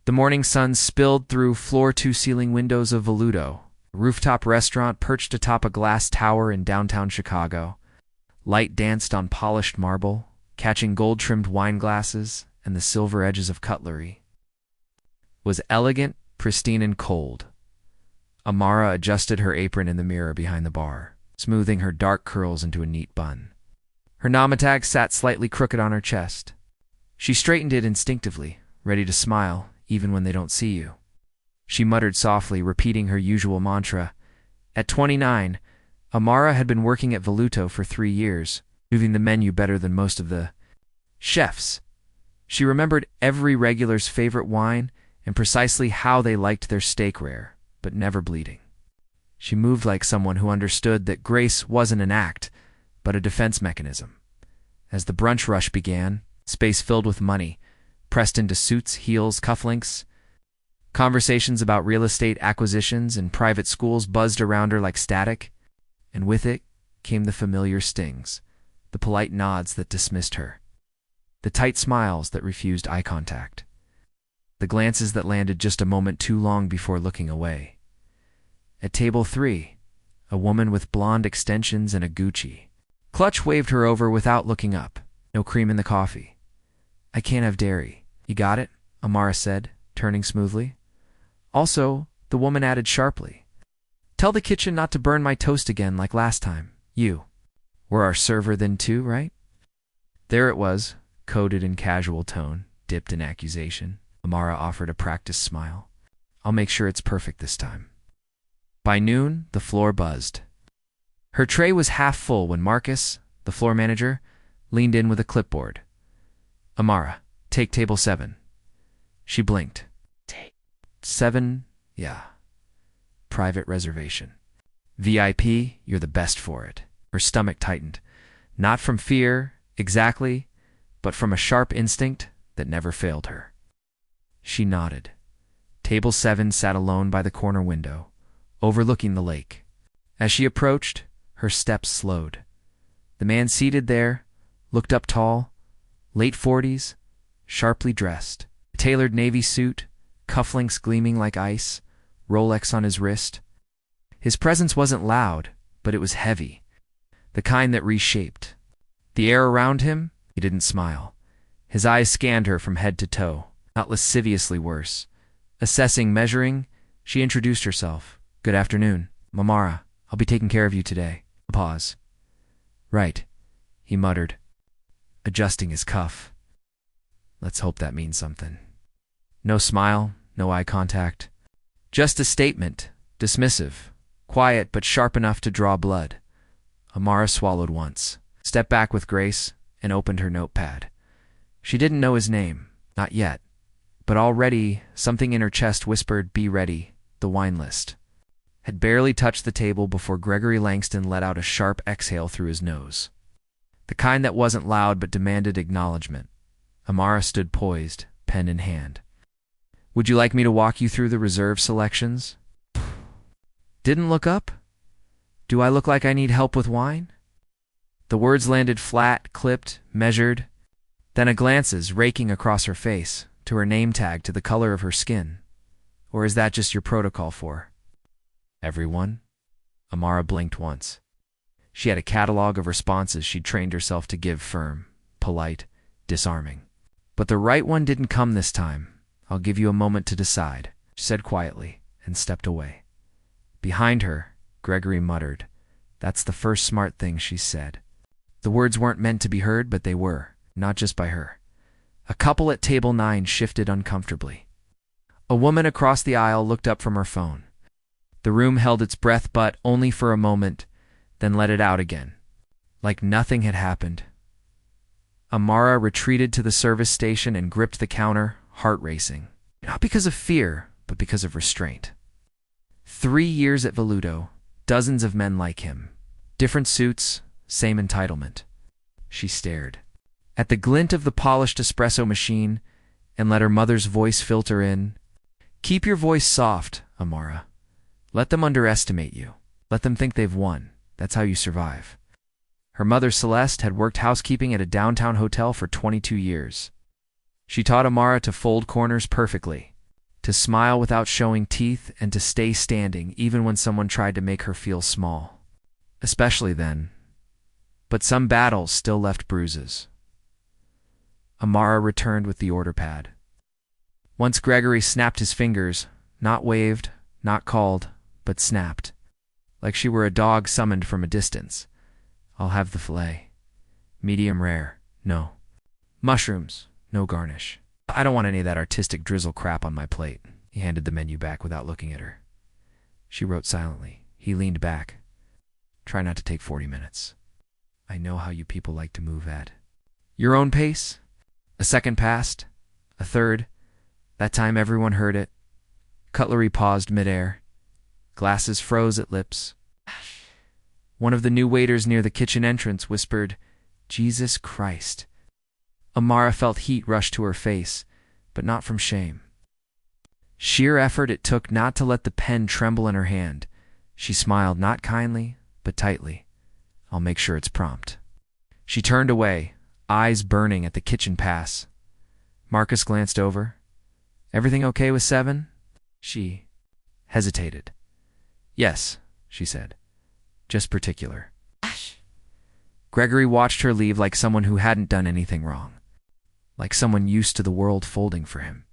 The morning sun spilled through floor-to-ceiling windows of Voluto, a rooftop restaurant perched atop a glass tower in downtown Chicago. Light danced on polished marble, catching gold-trimmed wine glasses and the silver edges of cutlery. It was elegant, pristine, and cold. Amara adjusted her apron in the mirror behind the bar, smoothing her dark curls into a neat bun. Her namatag sat slightly crooked on her chest. She straightened it instinctively, ready to smile, even when they don't see you. She muttered softly, repeating her usual mantra. At 29, Amara had been working at Voluto for 3 years, moving the menu better than most of the chefs. She remembered every regular's favorite wine and precisely how they liked their steak rare, but never bleeding. She moved like someone who understood that grace wasn't an act, but a defense mechanism. As the brunch rush began, space filled with money, pressed into suits, heels, cufflinks. Conversations about real estate acquisitions and private schools buzzed around her like static, and with it came the familiar stings, the polite nods that dismissed her, the tight smiles that refused eye contact, the glances that landed just a moment too long before looking away. At table 3, a woman with blonde extensions and a Gucci clutch waved her over without looking up. No cream in the coffee. I can't have dairy. You got it? Amara said, turning smoothly. Also, the woman added sharply, tell the kitchen not to burn my toast again like last time. You were our server then too, right? There it was, coded in casual tone, dipped in accusation. Amara offered a practiced smile. I'll make sure it's perfect this time. By noon, the floor buzzed. Her tray was half full when Marcus, the floor manager, leaned in with a clipboard. Amara, take table 7. She blinked. Take 7? Yeah. Private reservation. VIP, you're the best for it. Her stomach tightened. Not from fear, exactly, but from a sharp instinct that never failed her. She nodded. Table 7 sat alone by the corner window, overlooking the lake. As she approached, her steps slowed. The man seated there looked up tall, late 40s, sharply dressed, a tailored navy suit, cufflinks gleaming like ice, Rolex on his wrist. His presence wasn't loud, but it was heavy, the kind that reshaped. The air around him, he didn't smile. His eyes scanned her from head to toe, not lasciviously worse. Assessing, measuring, she introduced herself. Good afternoon, Amara. I'll be taking care of you today. A pause. Right, he muttered, adjusting his cuff. Let's hope that means something. No smile, no eye contact. Just a statement, dismissive, quiet but sharp enough to draw blood. Amara swallowed once, stepped back with grace, and opened her notepad. She didn't know his name, not yet, but already something in her chest whispered, be ready, the wine list. Had barely touched the table before Gregory Langston let out a sharp exhale through his nose. The kind that wasn't loud but demanded acknowledgement. Amara stood poised, pen in hand. Would you like me to walk you through the reserve selections? Didn't look up? Do I look like I need help with wine? The words landed flat, clipped, measured, then a glances raking across her face, to her name tag, to the color of her skin. Or is that just your protocol for everyone? Amara blinked once. She had a catalog of responses she'd trained herself to give, firm, polite, disarming. But the right one didn't come this time. I'll give you a moment to decide, she said quietly, and stepped away. Behind her, Gregory muttered, that's the first smart thing she said. The words weren't meant to be heard, but they were, not just by her. A couple at table 9 shifted uncomfortably. A woman across the aisle looked up from her phone. The room held its breath, but only for a moment, then let it out again, like nothing had happened. Amara retreated to the service station and gripped the counter, heart racing. Not because of fear, but because of restraint. 3 years at Voluto, dozens of men like him. Different suits, same entitlement. She stared at the glint of the polished espresso machine and let her mother's voice filter in. Keep your voice soft, Amara. Let them underestimate you. Let them think they've won. That's how you survive. Her mother, Celeste, had worked housekeeping at a downtown hotel for 22 years. She taught Amara to fold corners perfectly, to smile without showing teeth, and to stay standing even when someone tried to make her feel small. Especially then. But some battles still left bruises. Amara returned with the order pad. Once Gregory snapped his fingers, not waved, not called, but snapped, like she were a dog summoned from a distance. "I'll have the fillet. Medium rare, no. Mushrooms, no garnish. I don't want any of that artistic drizzle crap on my plate." He handed the menu back without looking at her. She wrote silently. He leaned back. "Try not to take 40 minutes. I know how you people like to move at your own pace." A second passed. A third. That time everyone heard it. Cutlery paused midair. Glasses froze at lips. One of the new waiters near the kitchen entrance whispered, "Jesus Christ." Amara felt heat rush to her face, but not from shame. Sheer effort it took not to let the pen tremble in her hand. She smiled, not kindly, but tightly. "I'll make sure it's prompt." She turned away, eyes burning at the kitchen pass. Marcus glanced over. "Everything okay with 7? She hesitated. "Yes," she said. "Just particular." Gregory watched her leave like someone who hadn't done anything wrong. Like someone used to the world folding for him.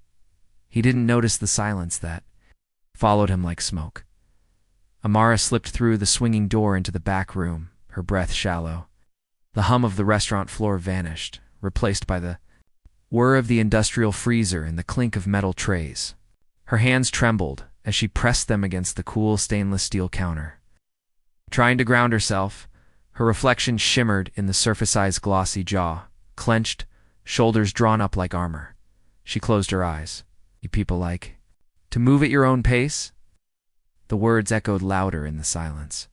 He didn't notice the silence that followed him like smoke. Amara slipped through the swinging door into the back room, her breath shallow. The hum of the restaurant floor vanished, replaced by the whir of the industrial freezer and the clink of metal trays. Her hands trembled as she pressed them against the cool stainless steel counter. Trying to ground herself, her reflection shimmered in the surface-sized glossy jaw, clenched, shoulders drawn up like armor. She closed her eyes. "You people like to move at your own pace?" The words echoed louder in the silence.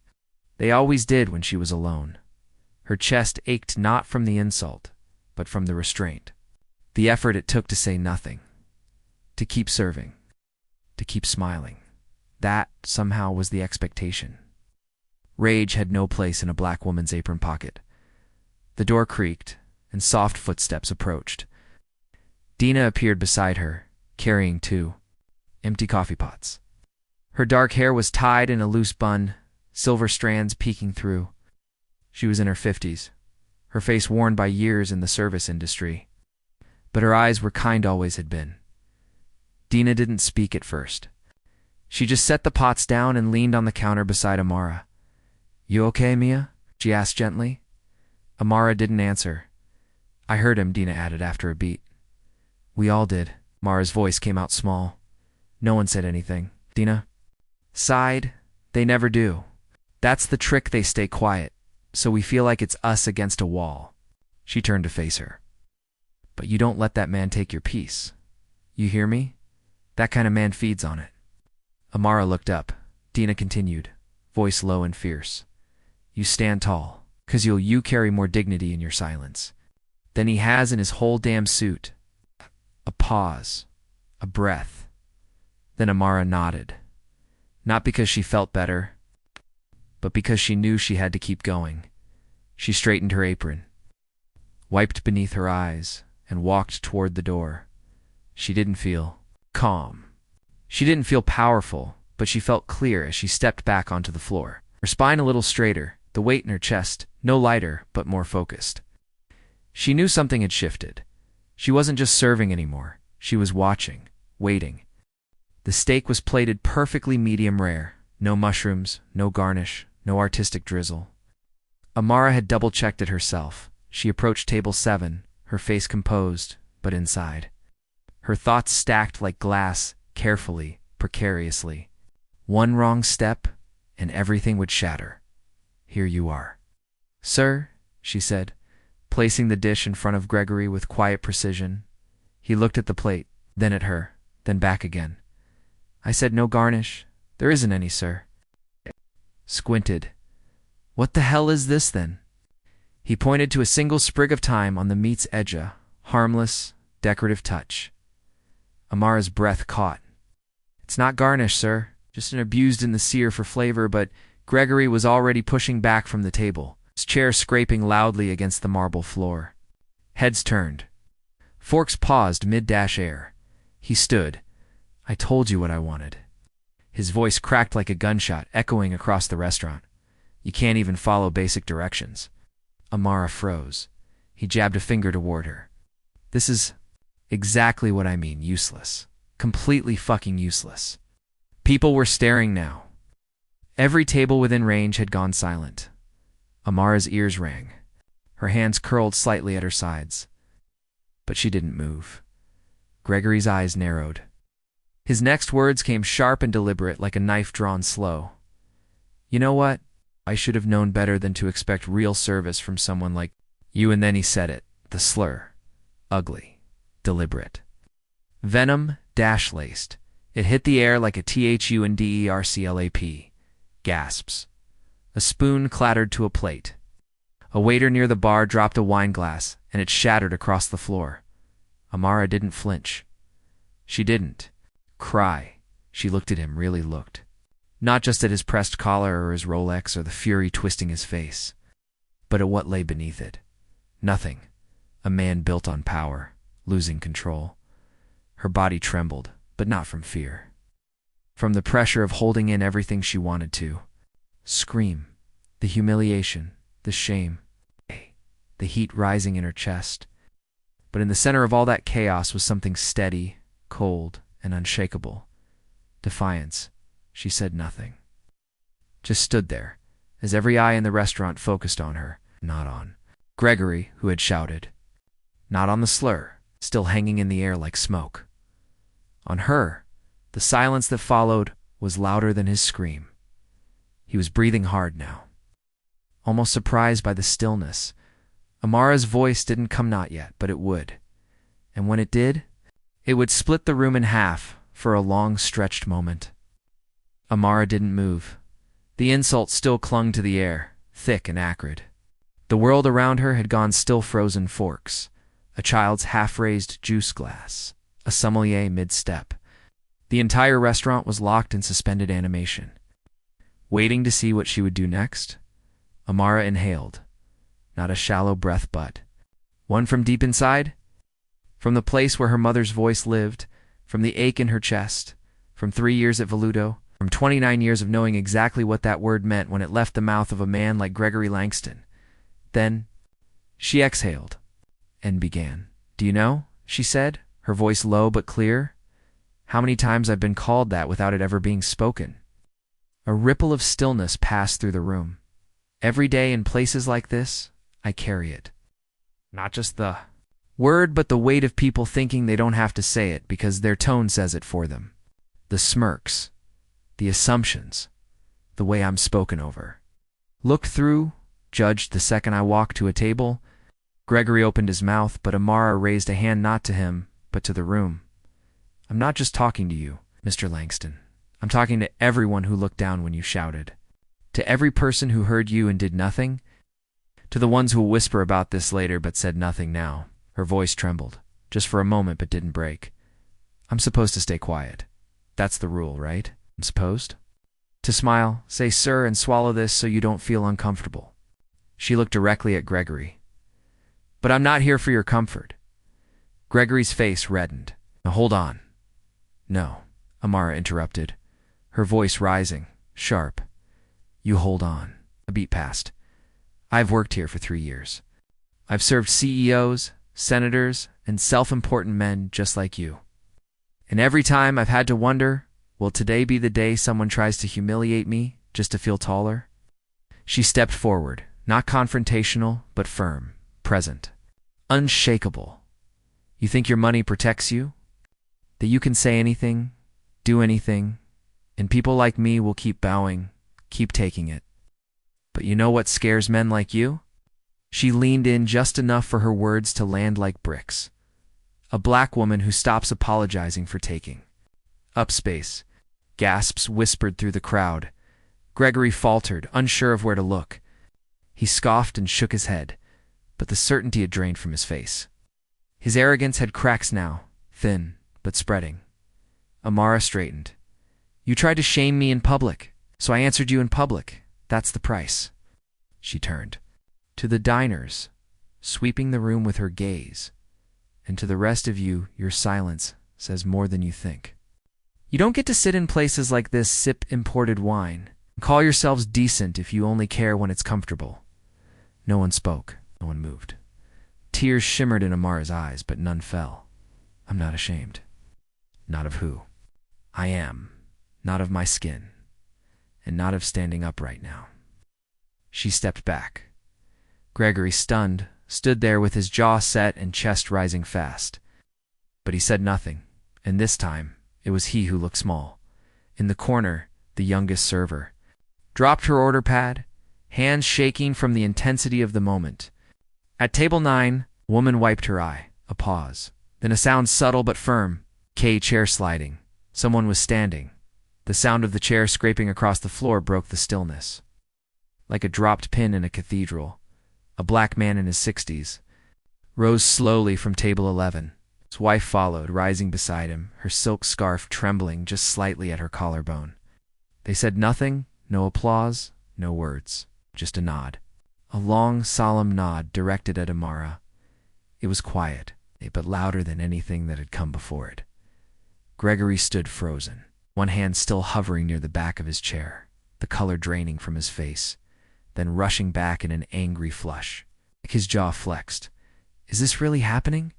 They always did when she was alone. Her chest ached not from the insult, but from the restraint. The effort it took to say nothing. To keep serving. To keep smiling. That, somehow, was the expectation. Rage had no place in a black woman's apron pocket. The door creaked, and soft footsteps approached. Dina appeared beside her, carrying 2 empty coffee pots. Her dark hair was tied in a loose bun, silver strands peeking through. She was in her 50s, her face worn by years in the service industry. But her eyes were kind always had been. Dina didn't speak at first. She just set the pots down and leaned on the counter beside Amara. "You okay, Mia?" she asked gently. Amara didn't answer. "I heard him," Dina added after a beat. "We all did." Mara's voice came out small. No one said anything. Dina sighed. "They never do. That's the trick, they stay quiet, so we feel like it's us against a wall." She turned to face her. "But you don't let that man take your peace. You hear me? That kind of man feeds on it." Amara looked up. Dina continued, voice low and fierce. "You stand tall, 'cause you carry more dignity in your silence than he has in his whole damn suit." A pause. A breath. Then Amara nodded. Not because she felt better, but because she knew she had to keep going. She straightened her apron, wiped beneath her eyes, and walked toward the door. She didn't feel calm. She didn't feel powerful, but she felt clear as she stepped back onto the floor. Her spine a little straighter, the weight in her chest no lighter but more focused. She knew something had shifted. She wasn't just serving anymore. She was watching, waiting. The steak was plated perfectly medium rare. No mushrooms, no garnish, no artistic drizzle. Amara had double-checked it herself. She approached table 7, her face composed, but inside. Her thoughts stacked like glass, carefully, precariously. One wrong step, and everything would shatter. "Here you are." "Sir," she said, placing the dish in front of Gregory with quiet precision. He looked at the plate, then at her, then back again. "I said no garnish. There isn't any, sir." Squinted. "What the hell is this, then?" He pointed to a single sprig of thyme on the meat's edge, a harmless, decorative touch. Amara's breath caught. "It's not garnish, sir. Just an abused in the sear for flavor," but Gregory was already pushing back from the table, his chair scraping loudly against the marble floor. Heads turned. Forks paused mid-dash air. He stood. I told you what I wanted. His voice cracked like a gunshot, echoing across the restaurant. You can't even follow basic directions. Amara froze. He jabbed a finger toward her. This is exactly what I mean, useless. Completely fucking useless. People were staring now. Every table within range had gone silent. Amara's ears rang. Her hands curled slightly at her sides. But she didn't move. Gregory's eyes narrowed. His next words came sharp and deliberate, like a knife drawn slow. You know what? I should have known better than to expect real service from someone like you. And then he said it, the slur. Ugly. Deliberate. Venom dash-laced. It hit the air like a THUNDERCLAP. Gasps. A spoon clattered to a plate. A waiter near the bar dropped a wine glass, and it shattered across the floor. Amara didn't flinch. She didn't cry. She looked at him, really looked. Not just at his pressed collar or his Rolex or the fury twisting his face, but at what lay beneath it. Nothing. A man built on power, losing control. Her body trembled, but not from fear. From the pressure of holding in everything she wanted to. Scream. The humiliation. The shame. The heat rising in her chest. But in the center of all that chaos was something steady, cold, and unshakable. Defiance. She said nothing. Just stood there, as every eye in the restaurant focused on her, not on Gregory, who had shouted. Not on the slur, still hanging in the air like smoke. On her, the silence that followed was louder than his scream. He was breathing hard now. Almost surprised by the stillness, Amara's voice didn't come, not yet, but it would. And when it did, it would split the room in half for a long stretched moment. Amara didn't move. The insult still clung to the air, thick and acrid. The world around her had gone still. Frozen forks, a child's half-raised juice glass, a sommelier mid-step. The entire restaurant was locked in suspended animation. Waiting to see what she would do next, Amara inhaled. Not a shallow breath, but one from deep inside. From the place where her mother's voice lived, from the ache in her chest, from 3 years at Voluto, from 29 years of knowing exactly what that word meant when it left the mouth of a man like Gregory Langston. Then she exhaled and began. Do you know, she said, her voice low but clear, how many times I've been called that without it ever being spoken? A ripple of stillness passed through the room. Every day in places like this, I carry it. Not just the word, but the weight of people thinking they don't have to say it because their tone says it for them. The smirks, the assumptions, the way I'm spoken over. Looked through, judged the second I walked to a table. Gregory opened his mouth, but Amara raised a hand not to him, but to the room. I'm not just talking to you, Mr. Langston. I'm talking to everyone who looked down when you shouted. To every person who heard you and did nothing. To the ones who will whisper about this later but said nothing now. Her voice trembled, just for a moment but didn't break. I'm supposed to stay quiet. That's the rule, right? I'm supposed to smile, say sir, and swallow this so you don't feel uncomfortable. She looked directly at Gregory. But I'm not here for your comfort. Gregory's face reddened. Now hold on. No, Amara interrupted, her voice rising, sharp. You hold on. A beat passed. I've worked here for 3 years. I've served CEOs, senators, and self-important men just like you. And every time I've had to wonder, will today be the day someone tries to humiliate me just to feel taller? She stepped forward, not confrontational, but firm, present, unshakable. You think your money protects you? That you can say anything, do anything, and people like me will keep bowing, keep taking it. But you know what scares men like you? She leaned in just enough for her words to land like bricks. A black woman who stops apologizing for taking up space. Gasps whispered through the crowd. Gregory faltered, unsure of where to look. He scoffed and shook his head, but the certainty had drained from his face. His arrogance had cracks now, thin, but spreading. Amara straightened. You tried to shame me in public, so I answered you in public. That's the price. She turned to the diners, sweeping the room with her gaze. And to the rest of you, your silence says more than you think. You don't get to sit in places like this, sip imported wine. Call yourselves decent if you only care when it's comfortable. No one spoke. No one moved. Tears shimmered in Amara's eyes, but none fell. I'm not ashamed. Not of who? I am. Not of my skin. And not of standing up right now. She stepped back. Gregory, stunned, stood there with his jaw set and chest rising fast. But he said nothing, and this time it was he who looked small. In the corner, the youngest server dropped her order pad, hands shaking from the intensity of the moment. At table 9, a woman wiped her eye. A pause. Then a sound subtle but firm. Chair sliding. Someone was standing. The sound of the chair scraping across the floor broke the stillness. Like a dropped pin in a cathedral, a black man in his 60s rose slowly from table 11. His wife followed, rising beside him, her silk scarf trembling just slightly at her collarbone. They said nothing, no applause, no words, just a nod. A long, solemn nod directed at Amara. It was quiet, but louder than anything that had come before it. Gregory stood frozen, one hand still hovering near the back of his chair, the color draining from his face, then rushing back in an angry flush. His jaw flexed. Is this really happening?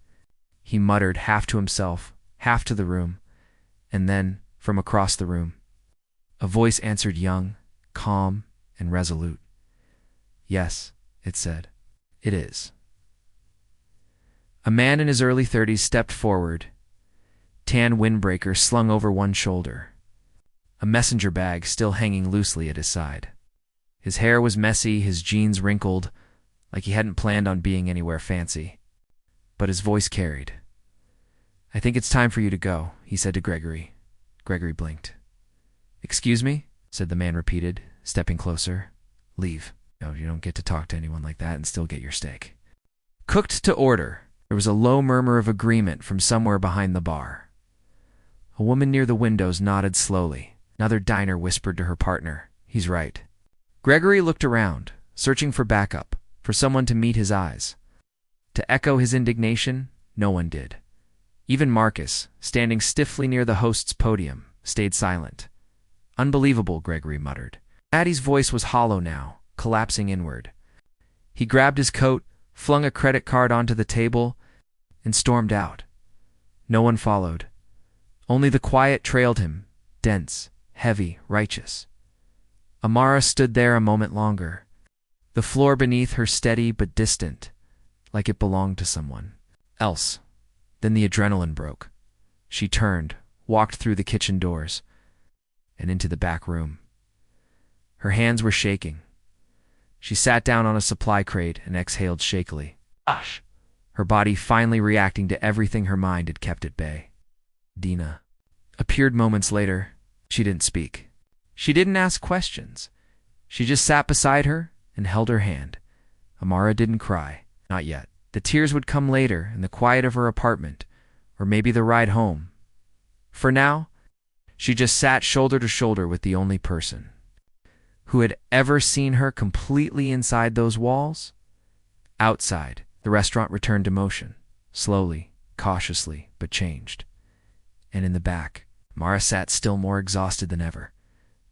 He muttered, half to himself, half to the room, and then, from across the room, a voice answered, young, calm, and resolute. Yes, it said. It is. A man in his early 30s stepped forward, tan windbreaker slung over one shoulder, a messenger bag still hanging loosely at his side. His hair was messy, his jeans wrinkled, like he hadn't planned on being anywhere fancy. But his voice carried. I think it's time for you to go, he said to Gregory. Gregory blinked. Excuse me? Said the man, repeated, stepping closer. Leave. No, you don't get to talk to anyone like that and still get your steak. Cooked to order. There was a low murmur of agreement from somewhere behind the bar. A woman near the windows nodded slowly. Another diner whispered to her partner, he's right. Gregory looked around, searching for backup, for someone to meet his eyes. To echo his indignation, no one did. Even Marcus, standing stiffly near the host's podium, stayed silent. Unbelievable, Gregory muttered. Addie's voice was hollow now, collapsing inward. He grabbed his coat, flung a credit card onto the table, and stormed out. No one followed. Only the quiet trailed him, dense, heavy, righteous. Amara stood there a moment longer, the floor beneath her steady but distant, like it belonged to someone else. Then the adrenaline broke. She turned, walked through the kitchen doors, and into the back room. Her hands were shaking. She sat down on a supply crate and exhaled shakily. Gosh! Her body finally reacting to everything her mind had kept at bay. Dina appeared moments later. She didn't speak. She didn't ask questions. She just sat beside her and held her hand. Amara didn't cry. Not yet. The tears would come later in the quiet of her apartment, or maybe the ride home. For now, she just sat shoulder to shoulder with the only person who had ever seen her completely inside those walls. Outside, the restaurant returned to motion, slowly, cautiously, but changed. And in the back, Mara sat still more exhausted than ever,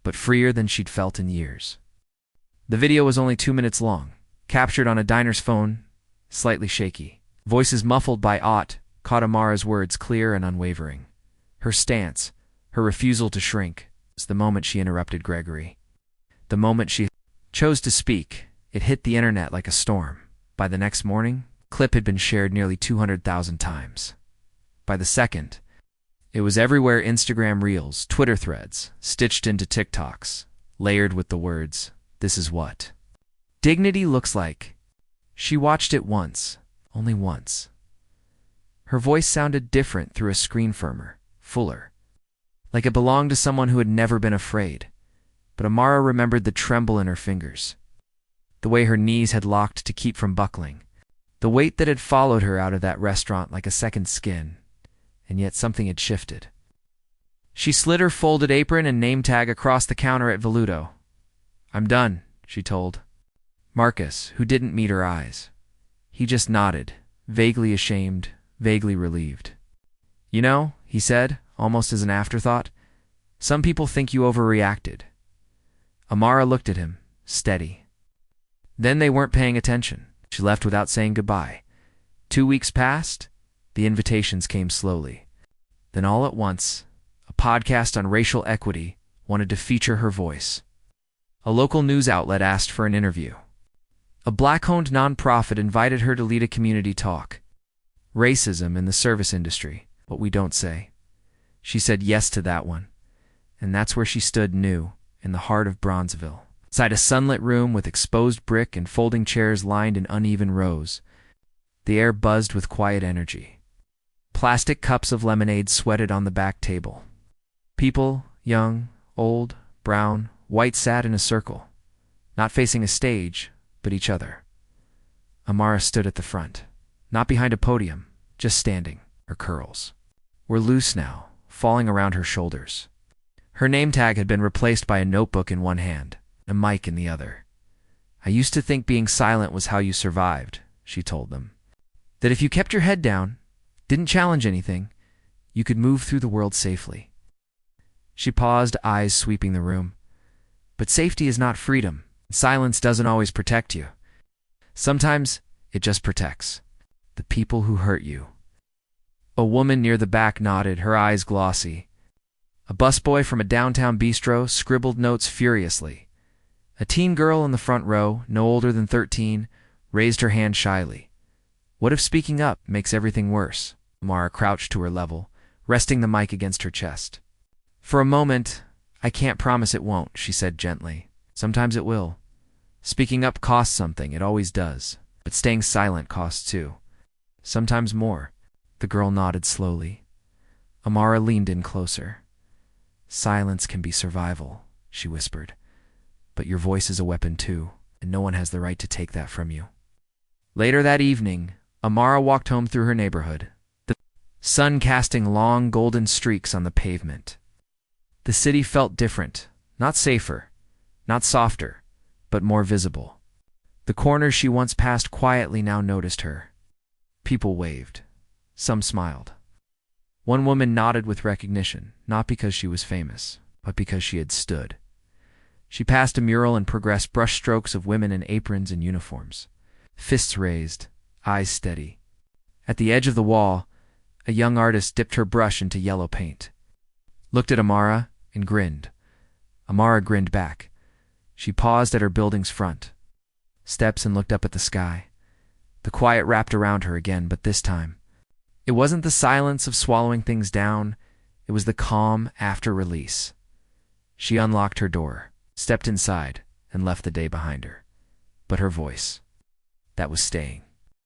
but freer than she'd felt in years. The video was only 2 minutes long, captured on a diner's phone, slightly shaky. Voices muffled by Ott caught Amara's words clear and unwavering. Her stance, her refusal to shrink, was the moment she interrupted Gregory. The moment she chose to speak, it hit the internet like a storm. By the next morning, the clip had been shared nearly 200,000 times. By the second, it was everywhere: Instagram Reels, Twitter threads, stitched into TikToks, layered with the words, "This is what dignity looks like." She watched it once, only once. Her voice sounded different through a screen, firmer, fuller, like it belonged to someone who had never been afraid. But Amara remembered the tremble in her fingers, the way her knees had locked to keep from buckling, the weight that had followed her out of that restaurant like a second skin, and yet something had shifted. She slid her folded apron and name tag across the counter at Voluto. "I'm done," she told Marcus, who didn't meet her eyes. He just nodded, vaguely ashamed, vaguely relieved. "You know," he said, almost as an afterthought, Some people think you overreacted. Amara looked at him, steady. Then they weren't paying attention. She left without saying goodbye. 2 weeks passed. The invitations came slowly. Then all at once, a podcast on racial equity wanted to feature her voice. A local news outlet asked for an interview. A black-owned nonprofit invited her to lead a community talk. Racism in the service industry, what we don't say. She said yes to that one. And that's where she stood new, in the heart of Bronzeville. Inside a sunlit room with exposed brick and folding chairs lined in uneven rows. The air buzzed with quiet energy. Plastic cups of lemonade sweated on the back table. People, young, old, brown, white, sat in a circle, not facing a stage, but each other. Amara stood at the front, not behind a podium, just standing. Her curls were loose now, falling around her shoulders. Her name tag had been replaced by a notebook in one hand, a mic in the other. I used to think being silent was how you survived, she told them. That if you kept your head down, didn't challenge anything, you could move through the world safely. She paused, eyes sweeping the room. But safety is not freedom. Silence doesn't always protect you. Sometimes it just protects the people who hurt you. A woman near the back nodded, her eyes glossy. A busboy from a downtown bistro scribbled notes furiously. A teen girl in the front row, no older than 13, raised her hand shyly. What if speaking up makes everything worse? Amara crouched to her level, resting the mic against her chest. For a moment, I can't promise it won't, she said gently. Sometimes it will. Speaking up costs something, it always does. But staying silent costs too. Sometimes more. The girl nodded slowly. Amara leaned in closer. Silence can be survival, she whispered. But your voice is a weapon too, and no one has the right to take that from you. Later that evening, Amara walked home through her neighborhood, the sun casting long golden streaks on the pavement. The city felt different, not safer, not softer, but more visible. The corners she once passed quietly now noticed her. People waved. Some smiled. One woman nodded with recognition, not because she was famous, but because she had stood. She passed a mural and progressed brushstrokes of women in aprons and uniforms. Fists raised, eyes steady. At the edge of the wall, a young artist dipped her brush into yellow paint. Looked at Amara and grinned. Amara grinned back. She paused at her building's front. Steps and looked up at the sky. The quiet wrapped around her again, but this time, it wasn't the silence of swallowing things down, it was the calm after release. She unlocked her door, stepped inside, and left the day behind her. But her voice, that was staying.